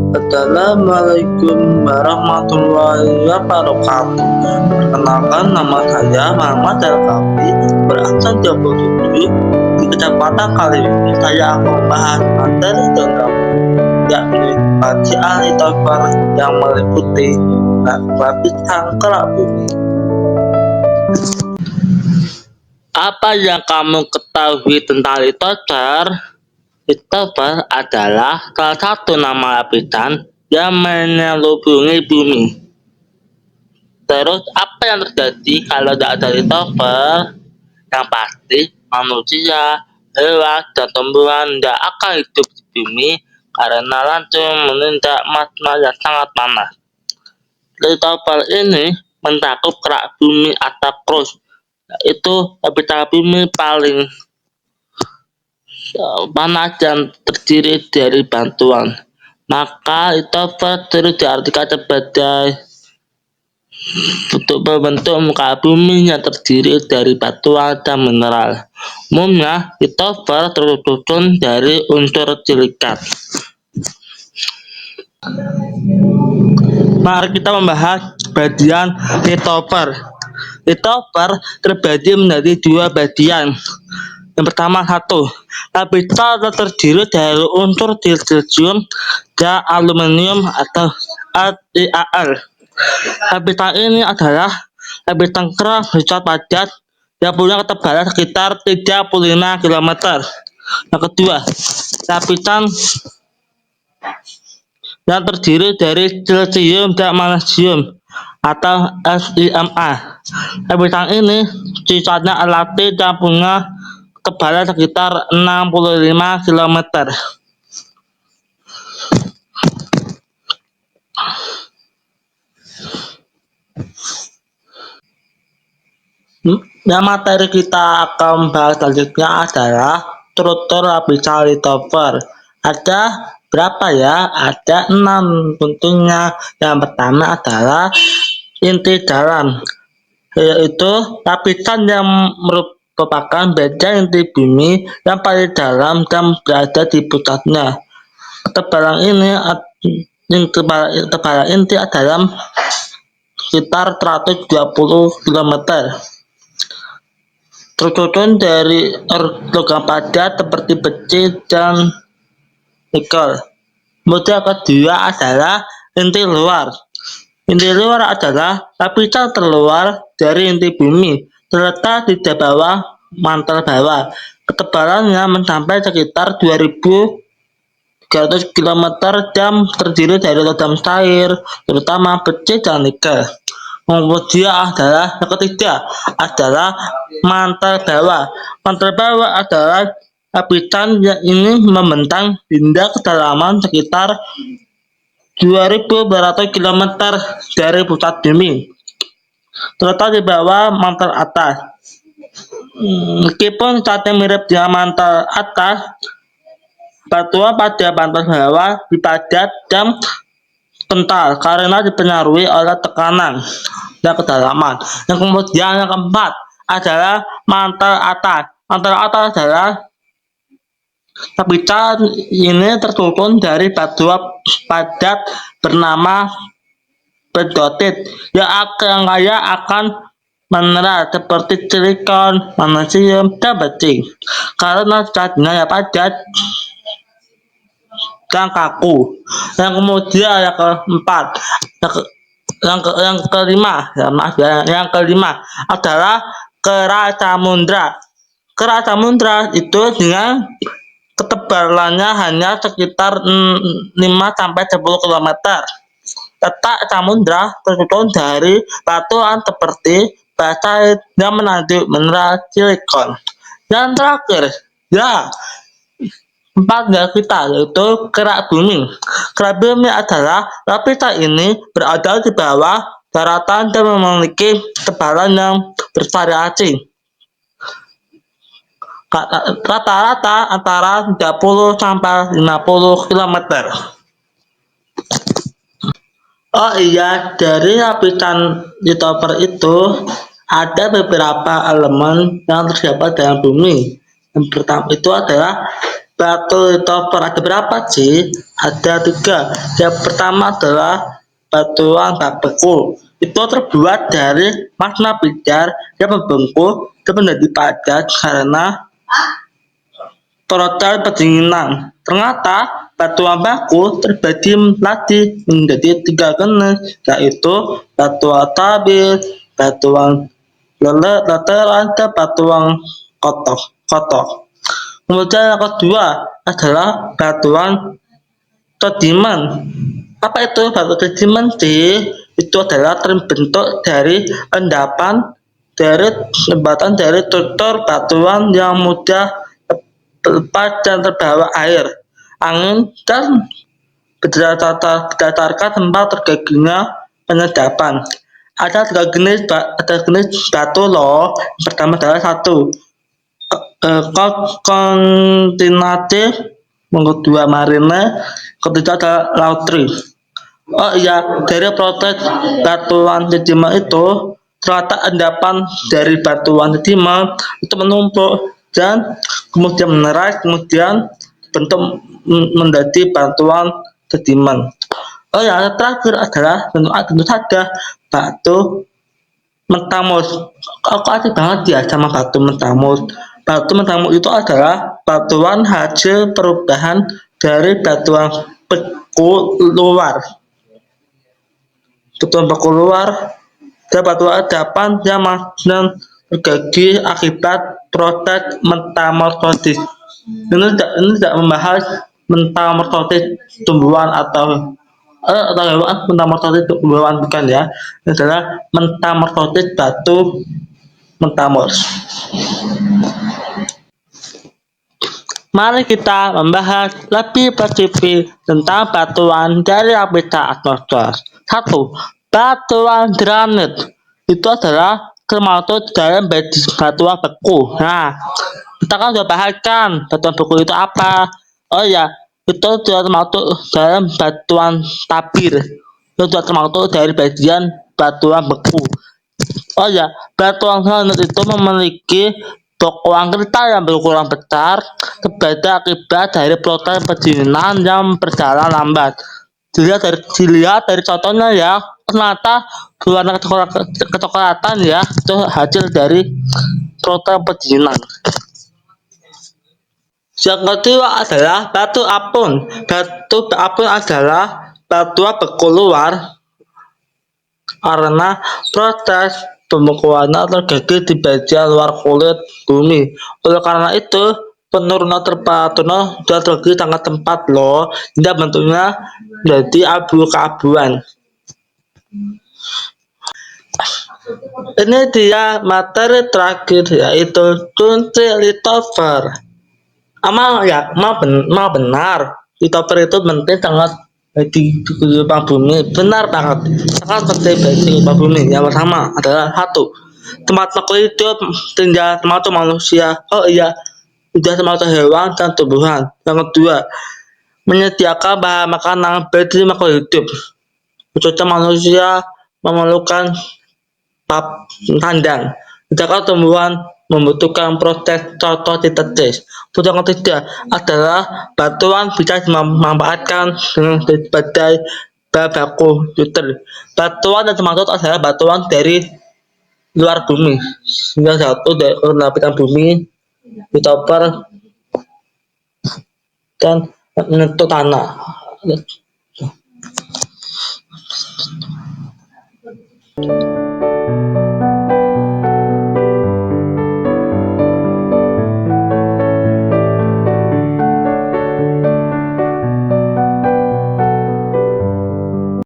Assalamualaikum warahmatullahi wabarakatuh. Perkenalkan, nama saya Muhammad Al-Kafi, berasal dari 27 di Kecamatan Kaliwini. Saya akan membahas materi tentang yakni bacaan literatur yang meliputi lapisan kerak bumi. Apa yang kamu ketahui tentang literatur? Literatur adalah salah satu nama lapisan yang menyelubungi bumi. Terus apa yang terjadi kalau tidak ada literatur? Yang pasti manusia, hewan, dan tumbuhan tidak akan hidup di bumi karena langsung menindak magma yang sangat panas. Literatur ini mencakup kerak bumi atau crust, yaitu lapisan bumi paling panas yang terdiri dari batuan. Maka literatur terus diartikan sebagai bentuk muka bumi yang terdiri dari batuan dan mineral. Umumnya literatur tersusun dari unsur silikat. Mari kita membahas bagian literatur. Literatur terbagi menjadi dua bagian. Yang pertama, lapisan terdiri dari unsur silisium dan aluminium atau LiAl. Lapisan ini adalah lapisan keras bersifat padat yang punya ketebalan sekitar 35 km. Yang kedua, lapisan yang terdiri dari silisium dan magnesium atau SiMa. Lapisan ini sifatnya alami dan punya ketebalan sekitar 65 km. Yang materi kita akan bahas selanjutnya adalah struktur lapisan literatur. Ada berapa ya? Ada 6 tentunya. Yang pertama adalah inti dalam, yaitu lapisan yang merupakan bagian inti bumi yang paling dalam dan berada di pusatnya. Ketebalan inti adalah sekitar 120 km. Tersusun dari logam padat seperti besi dan nikel. Kemudian kedua adalah inti luar. Inti luar adalah lapisan terluar dari inti bumi, terletak di bawah mantel bawah. Ketebalannya mencapai sekitar 2300 km dan terdiri dari logam cair, terutama besi dan nikel. Kemudian adalah yang ketiga adalah mantel bawah. Mantel bawah adalah lapisan yang ini membentang hingga kedalaman sekitar 2200 km dari pusat bumi, terletak di bawah mantel atas. Meskipun catnya mirip dengan mantel atas, batuan pada mantel bawah dipadat dan kental karena dipengaruhi oleh tekanan dan kedalaman. Yang kemudian yang keempat adalah mantel atas. Mantel atas adalah lapisan ini tersusun dari batuan padat bernama pedotit yang kaya akan mineral seperti silikon, magnesium, dan besi. Karena zatnya yang padat dan kaku. Yang kemudian yang keempat, yang kelima adalah kerak samudra. Kerak samudra itu dengan ketebalannya hanya sekitar 5-10 km. Letak samudra tersusun dari batuan seperti basalit yang mengandung mineral silikon. Yang terakhir, kita yaitu kerak bumi. Kerak bumi adalah lapisan ini berada di bawah daratan dan memiliki ketebalan yang bervariasi, rata-rata antara 30-50 km. Oh iya, dari lapisan literatur itu ada beberapa elemen yang terdapat dalam bumi. Yang pertama itu adalah batu litoper ada berapa sih? Ada 3. Yang pertama adalah batuan bak beku. Itu terbuat dari magma pijar yang membengkak dan menjadi padat karena proses pendinginan. Ternyata batuan baku terbagi lagi menjadi 3 jenis, yaitu batuan tabir, batuan leteran, dan batuan kotok. Kemudian yang kedua adalah batuan sedimen. Apa itu batu sedimen sih? Itu adalah terbentuk dari endapan dari jembatan dari struktur batuan yang mudah lepas dan terbawa air, angin, dan berdasarkan tempat terjadinya penyedapan. Ada 3 jenis batu loh. Yang pertama adalah 1. Kontinatif, yang kedua marine, ketiga adalah lautri. Oh iya, dari proses batuan sedimen itu ternyata endapan dari batuan sedimen itu menumpuk dan kemudian menerai, kemudian bentuk menjadi batuan sedimen. Oh ya, yang terakhir adalah tentu saja batu mentamus. Kok asik banget ya sama batu mentamus. Batu mentamus itu adalah batuan hasil perubahan dari batuan beku luar. Batuan beku luar dan batuan endapan yang terjadi akibat proses metamorfosis. Ini tidak membahas metamorfosis tumbuhan atau hewan, metamorfosis tumbuhan bukan ya. Ini adalah metamorfosis batu metamors. Mari kita membahas lebih spesifik tentang batuan dari lapisan atmosfer. 1. Batuan granit. Itu adalah termasuk dalam batuan beku. Nah, kita kan sudah bahas kan batuan beku itu apa. Oh ya, itu sudah termasuk dalam batuan tabir. Itu sudah termasuk dari bagian batuan beku. Oh ya, batuan granit itu memiliki bekuan kristal yang berukuran besar terjadi akibat dari proses pendinginan yang berjalan lambat. Dilihat dari contohnya ya, ternyata berwarna kecoklatan ya, itu hasil dari proses pendinginan. Yang kedua adalah batu apun. Batu apun adalah batuan beku luar karena proses pembekuannya terjadi di bagian luar kulit bumi. Oleh karena itu, penurunan temperaturnya sudah terjadi sangat cepat loh, hingga bentuknya menjadi abu keabuan. Ini dia materi terakhir, yaitu kunci litoper. Emang benar, litoper itu penting sangat di kehidupan bumi. Benar banget, sangat penting bagi kehidupan bumi. Yang pertama adalah 1. Tempat makhluk hidup tinggal termasuk manusia. Oh iya, tidak termasuk hewan dan tumbuhan. Yang kedua, menyediakan bahan makanan bagi makhluk hidup. Khususnya manusia memerlukan kandang. Sedangkan tumbuhan membutuhkan proses fotosintesis. Yang ketiga adalah batuan bisa dimanfaatkan sebagai bahan baku filter. Batuan yang termasuk adalah batuan dari luar bumi, sehingga satu dari lapisan bumi ditoper dan menyentuh tanah.